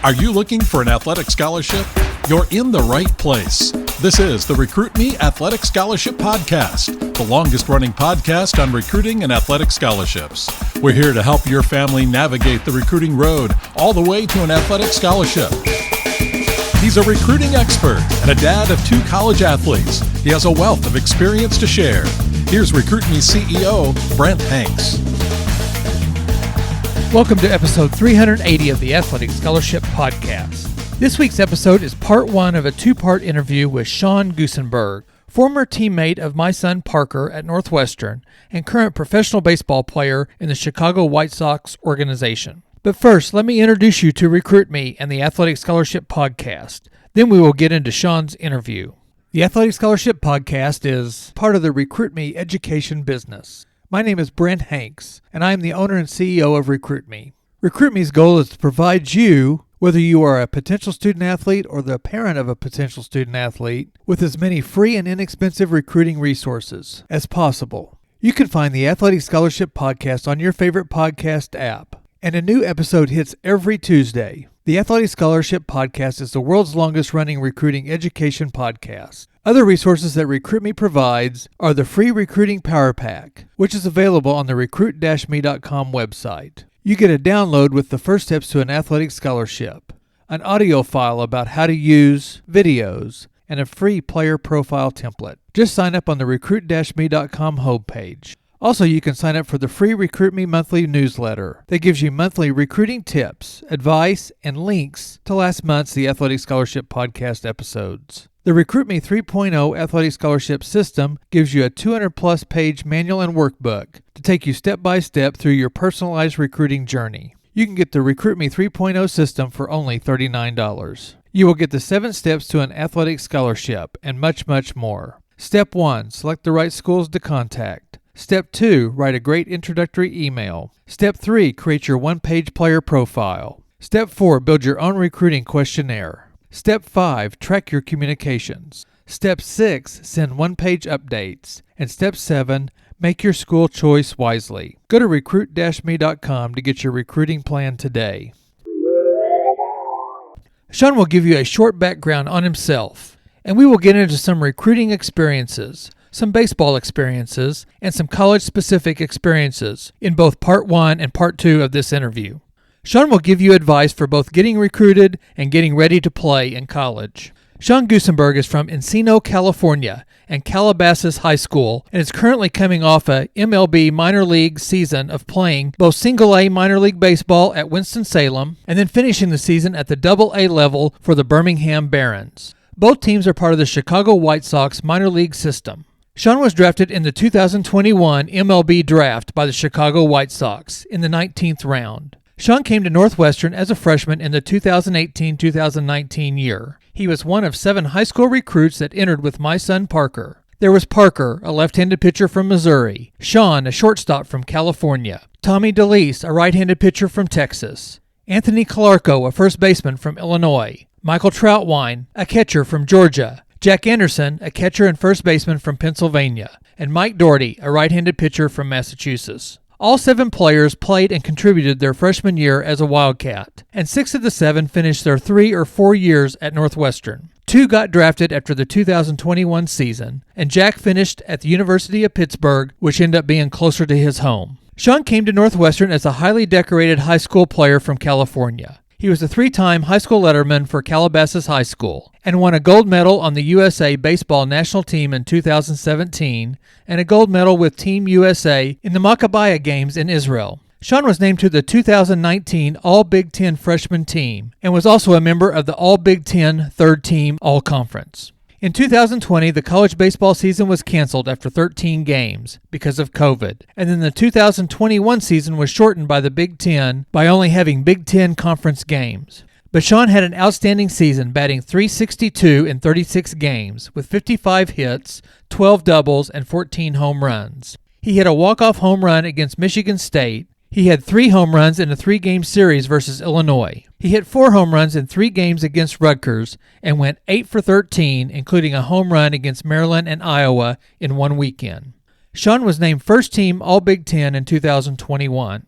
Are you looking for an athletic scholarship? You're in the right place. This is the Recruit Me Athletic Scholarship Podcast, the longest-running podcast on recruiting and athletic scholarships. We're here to help your family navigate the recruiting road all the way to an athletic scholarship. He's a recruiting expert and a dad of 2 college athletes. He has a wealth of experience to share. Here's Recruit Me CEO, Brent Hanks. Welcome to episode 380 of the Athletic Scholarship Podcast. This week's episode is part 1 of a 2-part interview with Shawn Goosenberg, former teammate of my son Parker at Northwestern and current professional baseball player in the Chicago White Sox organization. But first, let me introduce you to Recruit Me and the Athletic Scholarship Podcast. Then we will get into Shawn's interview. The Athletic Scholarship Podcast is part of the Recruit Me education business. My name is Brent Hanks, and I am the owner and CEO of Recruit Me. Recruit Me's goal is to provide you, whether you are a potential student athlete or the parent of a potential student athlete, with as many free and inexpensive recruiting resources as possible. You can find the Athletic Scholarship Podcast on your favorite podcast app, and a new episode hits every Tuesday. The Athletic Scholarship Podcast is the world's longest-running recruiting education podcast. Other resources that Recruit Me provides are the free Recruiting Power Pack, which is available on the recruit-me.com website. You get a download with the first steps to an athletic scholarship, an audio file about how to use videos, and a free player profile template. Just sign up on the recruit-me.com homepage. Also, you can sign up for the free Recruit Me monthly newsletter that gives you monthly recruiting tips, advice, and links to last month's The Athletic Scholarship Podcast episodes. The Recruit Me 3.0 Athletic Scholarship System gives you a 200-plus page manual and workbook to take you step-by-step through your personalized recruiting journey. You can get the Recruit Me 3.0 system for only $39. You will get the 7 steps to an athletic scholarship and much, much more. Step 1, select the right schools to contact. Step 2, write a great introductory email. Step 3, create your one-page player profile. Step 4, build your own recruiting questionnaire. Step 5, track your communications. Step 6, send one-page updates. And Step 7, make your school choice wisely. Go to recruit-me.com to get your recruiting plan today. Shawn will give you a short background on himself, and we will get into some recruiting experiences, some baseball experiences, and some college-specific experiences in both Part 1 and Part 2 of this interview. Shawn will give you advice for both getting recruited and getting ready to play in college. Shawn Goosenberg is from Encino, California, and Calabasas High School, and is currently coming off a MLB minor league season of playing both single-A minor league baseball at Winston-Salem, and then finishing the season at the Double-A level for the Birmingham Barons. Both teams are part of the Chicago White Sox minor league system. Shawn was drafted in the 2021 MLB draft by the Chicago White Sox in the 19th round. Shawn came to Northwestern as a freshman in the 2018-2019 year. He was one of 7 high school recruits that entered with my son Parker. There was Parker, a left-handed pitcher from Missouri, Shawn, a shortstop from California, Tommy DeLeese, a right-handed pitcher from Texas, Anthony Calarco, a first baseman from Illinois, Michael Troutwine, a catcher from Georgia, Jack Anderson, a catcher and first baseman from Pennsylvania, and Mike Doherty, a right-handed pitcher from Massachusetts. All 7 players played and contributed their freshman year as a Wildcat, and 6 of the 7 finished their 3 or 4 years at Northwestern. 2 got drafted after the 2021 season, and Jack finished at the University of Pittsburgh, which ended up being closer to his home. Shawn came to Northwestern as a highly decorated high school player from California. He was a 3-time high school letterman for Calabasas High School and won a gold medal on the USA baseball national team in 2017 and a gold medal with Team USA in the Maccabiah Games in Israel. Shawn was named to the 2019 All-Big Ten freshman team and was also a member of the All-Big Ten third team All-Conference. In 2020, the college baseball season was canceled after 13 games because of COVID, and then the 2021 season was shortened by the Big Ten by only having Big Ten conference games. But Shawn had an outstanding season, batting .362 in 36 games, with 55 hits, 12 doubles, and 14 home runs. He hit a walk-off home run against Michigan State. He had 3 home runs in a 3-game series versus Illinois. He hit 4 home runs in 3 games against Rutgers and went 8 for 13, including a home run against Maryland and Iowa in one weekend. Shawn was named first team All-Big Ten in 2021.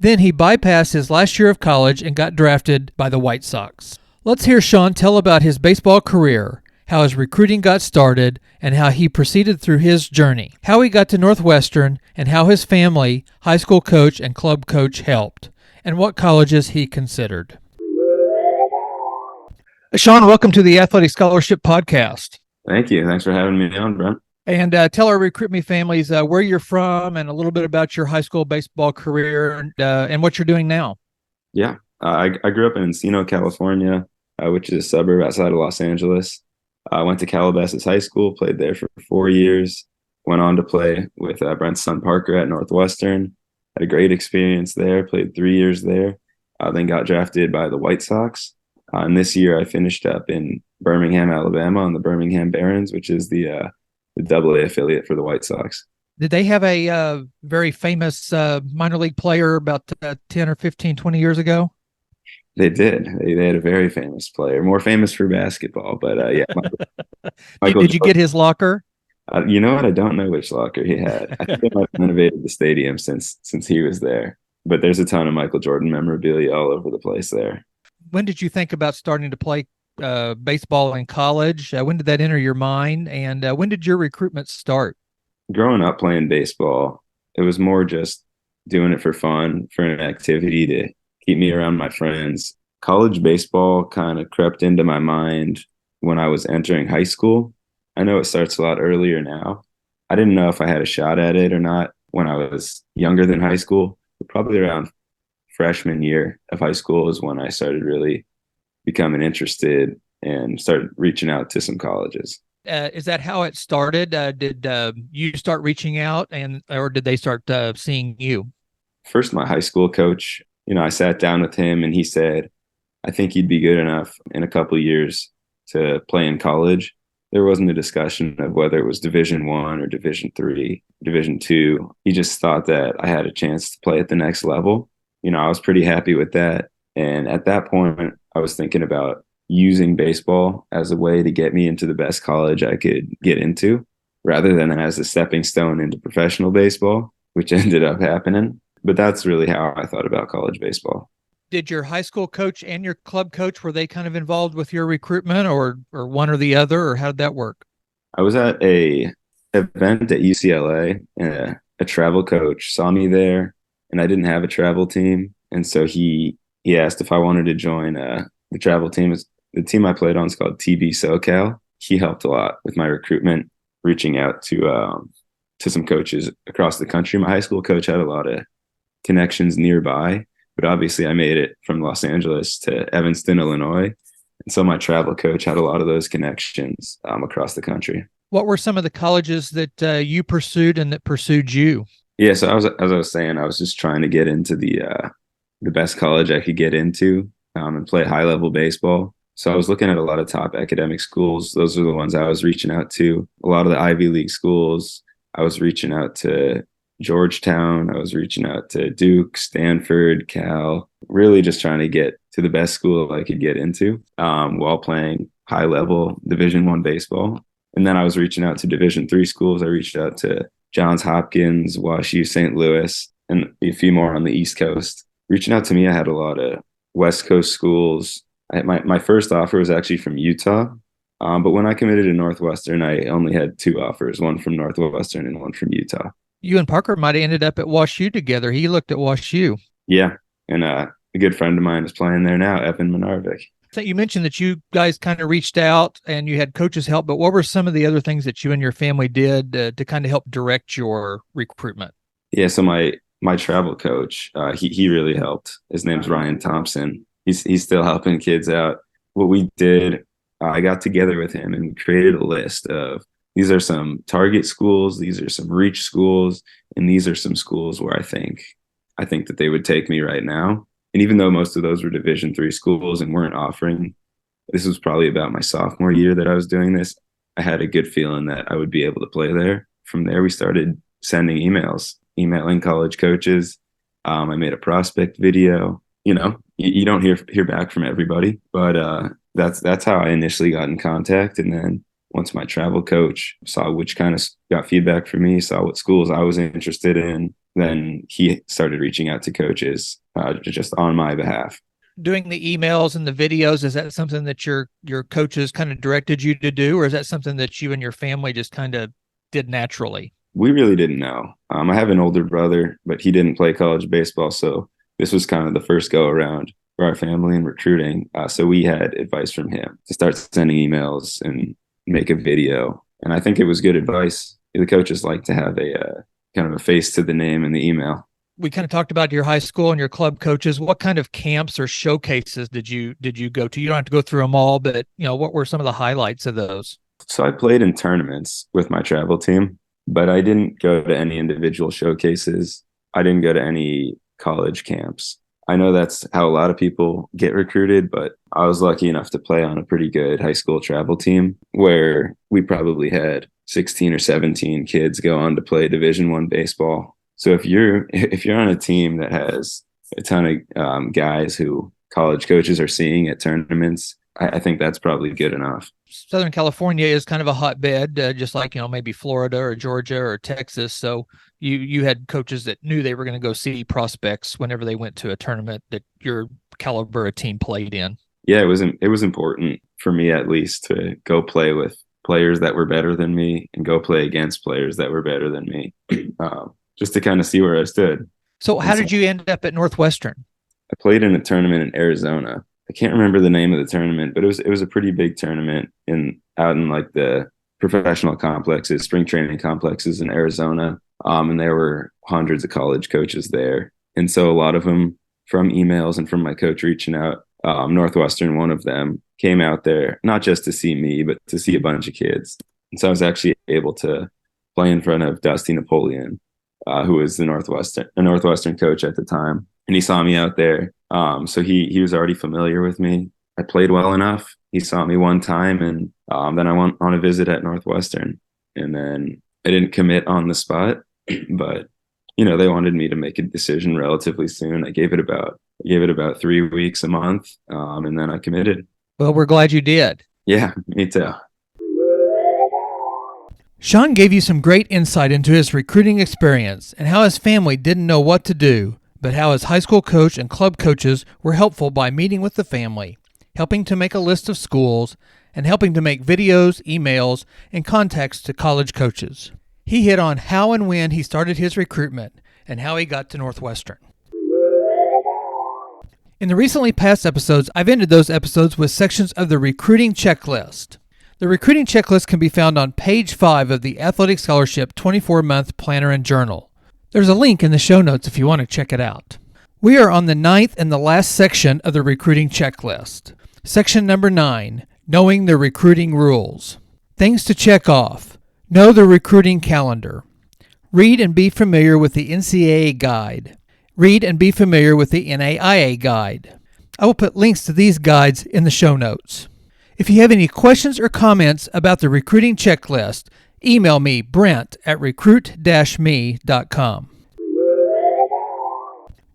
Then he bypassed his last year of college and got drafted by the White Sox. Let's hear Shawn tell about his baseball career, how his recruiting got started, and how he proceeded through his journey, how he got to Northwestern, and how his family, high school coach, and club coach helped, and what colleges he considered. Shawn, welcome to the Athletic Scholarship Podcast. Thank you. Thanks for having me on, Brent. And tell our Recruit Me families where you're from and a little bit about your high school baseball career and what you're doing now. Yeah. I grew up in Encino, California, which is a suburb outside of Los Angeles. I went to Calabasas High School, played there for 4 years, went on to play with Brent's son Parker at Northwestern. Had a great experience there, played 3 years there, then got drafted by the White Sox. And this year I finished up in Birmingham, Alabama on the Birmingham Barons, which is the AA affiliate for the White Sox. Did they have a very famous minor league player about 10 or 15, 20 years ago? They did. They had a very famous player, more famous for basketball, but yeah. Michael Did you get his locker? You know what? I don't know which locker he had. I think they might have renovated the stadium since he was there. But there's a ton of Michael Jordan memorabilia all over the place there. When did you think about starting to play baseball in college? When did that enter your mind? And when did your recruitment start? Growing up playing baseball, it was more just doing it for fun, for an activity to keep me around my friends. College baseball kind of crept into my mind when I was entering high school. I know it starts a lot earlier now. I didn't know if I had a shot at it or not when I was younger than high school. But probably around freshman year of high school is when I started really becoming interested and started reaching out to some colleges. Is that how it started? Did you start reaching out or did they start seeing you? First, my high school coach, I sat down with him and he said, I think you'd be good enough in a couple of years to play in college. There wasn't a discussion of whether it was Division I or Division III, Division II. He just thought that I had a chance to play at the next level. I was pretty happy with that. And at that point, I was thinking about using baseball as a way to get me into the best college I could get into, rather than as a stepping stone into professional baseball, which ended up happening. But that's really how I thought about college baseball. Did your high school coach and your club coach, were they kind of involved with your recruitment or one or the other, or how did that work? I was at a event at UCLA and a travel coach saw me there and I didn't have a travel team. And so he asked if I wanted to join the travel team. The team I played on is called TB SoCal. He helped a lot with my recruitment, reaching out to some coaches across the country. My high school coach had a lot of connections nearby, but obviously I made it from Los Angeles to Evanston, Illinois. And so my travel coach had a lot of those connections across the country. What were some of the colleges that you pursued and that pursued you? Yeah, so as I was saying, I was just trying to get into the best college I could get into and play high-level baseball. So I was looking at a lot of top academic schools. Those are the ones I was reaching out to. A lot of the Ivy League schools. I was reaching out to Georgetown. I was reaching out to Duke, Stanford, Cal, really just trying to get to the best school I could get into while playing high-level Division I baseball. And then I was reaching out to Division III schools. I reached out to Johns Hopkins, WashU, St. Louis, and a few more on the East Coast. Reaching out to me, I had a lot of West Coast schools. My first offer was actually from Utah. But when I committed to Northwestern, I only had 2 offers, one from Northwestern and one from Utah. You and Parker might have ended up at WashU together. He looked at WashU. Yeah, and a good friend of mine is playing there now, Evan Manarvik. So you mentioned that you guys kind of reached out and you had coaches help, but what were some of the other things that you and your family did to kind of help direct your recruitment? Yeah, so my travel coach, he really helped. His name's Ryan Thompson. He's still helping kids out. What we did, I got together with him and created a list of these are some target schools, these are some reach schools, and these are some schools where I think that they would take me right now. And even though most of those were Division III schools and weren't offering, this was probably about my sophomore year that I was doing this. I had a good feeling that I would be able to play there. From there, we started sending emailing college coaches. I made a prospect video. You don't hear back from everybody, but that's how I initially got in contact. And then once my travel coach saw which kind of got feedback from me, saw what schools I was interested in, then he started reaching out to coaches just on my behalf. Doing the emails and the videos, is that something that your coaches kind of directed you to do, or is that something that you and your family just kind of did naturally? We really didn't know. I have an older brother, but he didn't play college baseball, so this was kind of the first go around for our family in recruiting. So we had advice from him to start sending emails and make a video, and I think it was good advice. The coaches like to have a kind of a face to the name in the email. We kind of talked about your high school and your club coaches. What kind of camps or showcases did you go to? You don't have to go through them all, but what were some of the highlights of those? So I played in tournaments with my travel team, but I didn't go to any individual showcases. I didn't go to any college camps. I know that's how a lot of people get recruited, but I was lucky enough to play on a pretty good high school travel team where we probably had 16 or 17 kids go on to play Division I baseball. So if you're on a team that has a ton of guys who college coaches are seeing at tournaments, I think that's probably good enough. Southern California is kind of a hotbed, just like, maybe Florida or Georgia or Texas. So you had coaches that knew they were going to go see prospects whenever they went to a tournament that your caliber of team played in. Yeah, it was important for me, at least, to go play with players that were better than me and go play against players that were better than me, just to kind of see where I stood. So how did you end up at Northwestern? I played in a tournament in Arizona. I can't remember the name of the tournament, but it was a pretty big tournament out in like the professional complexes, spring training complexes in Arizona. And there were hundreds of college coaches there. And so a lot of them, from emails and from my coach reaching out, Northwestern, one of them, came out there, not just to see me, but to see a bunch of kids. And so I was actually able to play in front of Dusty Napoleon, who was a Northwestern coach at the time. And he saw me out there. So he was already familiar with me. I played well enough. He saw me one time, and then I went on a visit at Northwestern. And then I didn't commit on the spot, but they wanted me to make a decision relatively soon. I gave it about 3 weeks, a month, and then I committed. Well, we're glad you did. Yeah, me too. Shawn gave you some great insight into his recruiting experience and how his family didn't know what to do, but how his high school coach and club coaches were helpful by meeting with the family, helping to make a list of schools, and helping to make videos, emails, and contacts to college coaches. He hit on how and when he started his recruitment and how he got to Northwestern. In the recently past episodes, I've ended those episodes with sections of the recruiting checklist. The recruiting checklist can be found on page 5 of the Athletic Scholarship 24-month planner and journal. There's a link in the show notes if you want to check it out. We are on the 9th and the last section of the recruiting checklist. Section number 9, knowing the recruiting rules. Things to check off. Know the recruiting calendar. Read and be familiar with the NCAA guide. Read and be familiar with the NAIA guide. I will put links to these guides in the show notes. If you have any questions or comments about the recruiting checklist, email me, brent@recruit-me.com.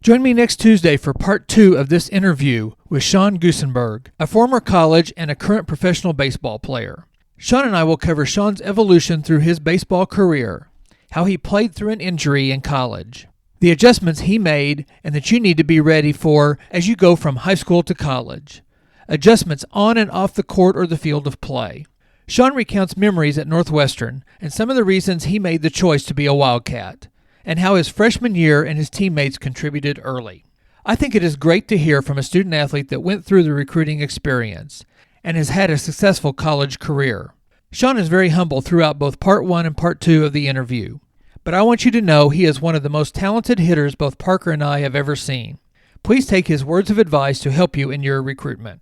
Join me next Tuesday for part 2 of this interview with Shawn Goosenberg, a former college and a current professional baseball player. Shawn and I will cover Shawn's evolution through his baseball career, how he played through an injury in college, the adjustments he made and that you need to be ready for as you go from high school to college, adjustments on and off the court or the field of play. Shawn recounts memories at Northwestern and some of the reasons he made the choice to be a Wildcat, and how his freshman year and his teammates contributed early. I think it is great to hear from a student athlete that went through the recruiting experience and has had a successful college career. Shawn is very humble throughout both part 1 and part 2 of the interview, but I want you to know he is one of the most talented hitters both Parker and I have ever seen. Please take his words of advice to help you in your recruitment.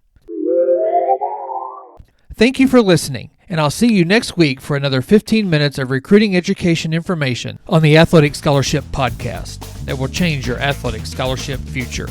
Thank you for listening, and I'll see you next week for another 15 minutes of recruiting education information on the Athletic Scholarship Podcast that will change your athletic scholarship future.